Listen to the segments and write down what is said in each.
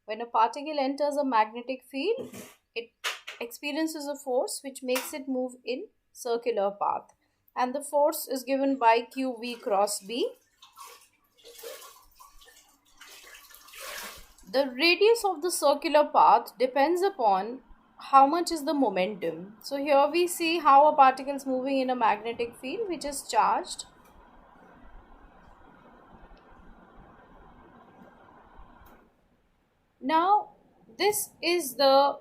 When a particle enters a magnetic field, it experiences a force which makes it move in circular path. And the force is given by QV cross B. The radius of the circular path depends upon how much is the momentum. So here we see how a particle is moving in a magnetic field which is charged. Now this is the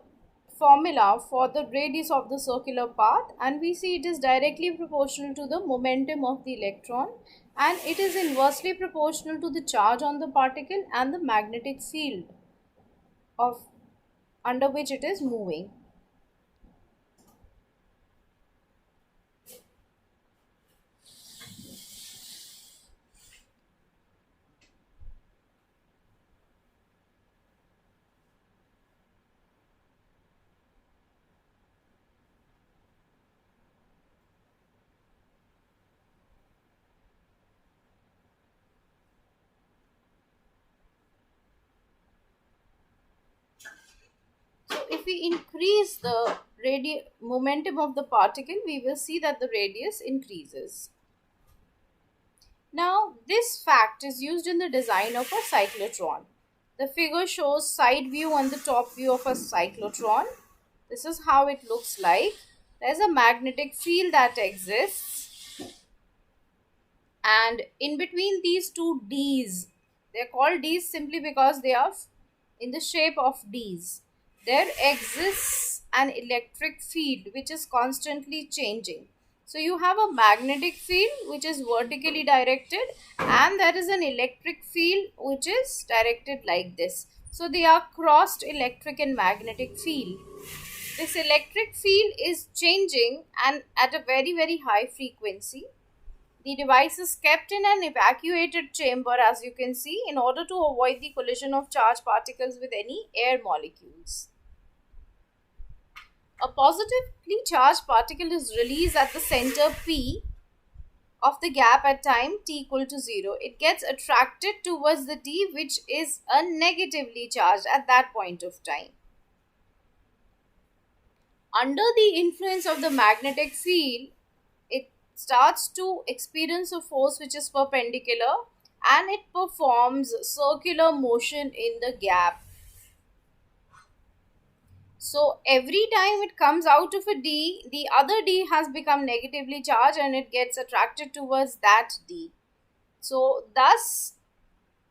formula for the radius of the circular path, and we see it is directly proportional to the momentum of the electron, and it is inversely proportional to the charge on the particle and the magnetic field of under which it is moving. So if we increase the momentum of the particle, we will see that the radius increases. Now, this fact is used in the design of a cyclotron. The figure shows side view and the top view of a cyclotron. This is how it looks like. There's a magnetic field that exists, and in between these two D's, they're called D's simply because they are in the shape of D's. There exists an electric field which is constantly changing. So you have a magnetic field which is vertically directed, and there is an electric field which is directed like this. So they are crossed electric and magnetic field. This electric field is changing and at a very high frequency. The device is kept in an evacuated chamber, as you can see, in order to avoid the collision of charged particles with any air molecules. A positively charged particle is released at the center P of the gap at time t equal to 0. It gets attracted towards the D, which is a negatively charged at that point of time. Under the influence of the magnetic field, it starts to experience a force which is perpendicular, and it performs circular motion in the gap. So every time it comes out of a D, the other D has become negatively charged and it gets attracted towards that D. So thus,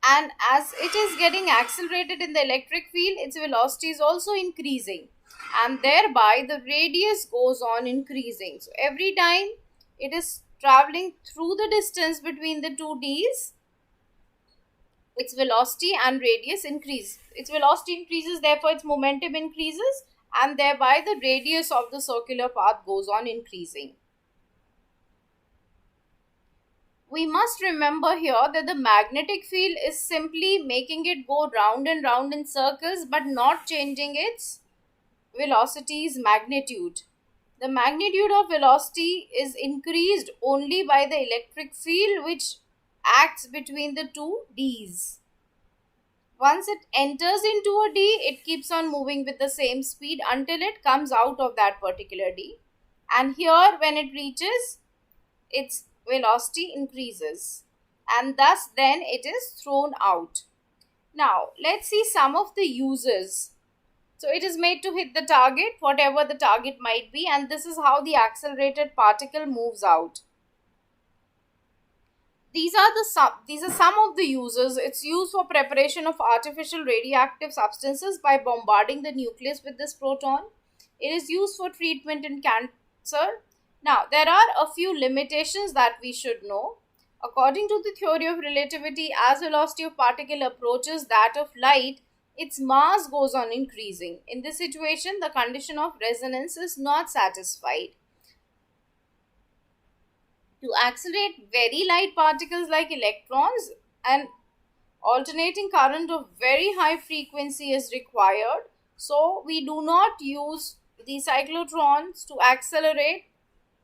and as it is getting accelerated in the electric field, its velocity is also increasing, and thereby the radius goes on increasing. So every time it is traveling through the distance between the two D's, its velocity and radius increase. Its velocity increases, therefore its momentum increases, and thereby the radius of the circular path goes on increasing. We must remember here that the magnetic field is simply making it go round and round in circles, but not changing its velocity's magnitude. The magnitude of velocity is increased only by the electric field which acts between the two D's. Once it enters into a D, it keeps on moving with the same speed until it comes out of that particular D. And here, when it reaches, its velocity increases. And thus, then it is thrown out. Now, let's see some of the uses. So, it is made to hit the target, whatever the target might be, and this is how the accelerated particle moves out. These are some of the uses. It's used for preparation of artificial radioactive substances by bombarding the nucleus with this proton. It is used for treatment in cancer. Now, there are a few limitations that we should know. According to the theory of relativity, as velocity of particle approaches that of light, its mass goes on increasing. In this situation, the condition of resonance is not satisfied. To accelerate very light particles like electrons, an alternating current of very high frequency is required. So we do not use the cyclotrons to accelerate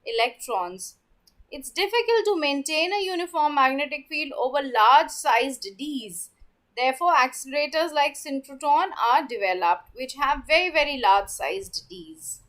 electrons. It's difficult to maintain a uniform magnetic field over large sized Ds. Therefore, accelerators like synchrotron are developed, which have very, very large sized Ds.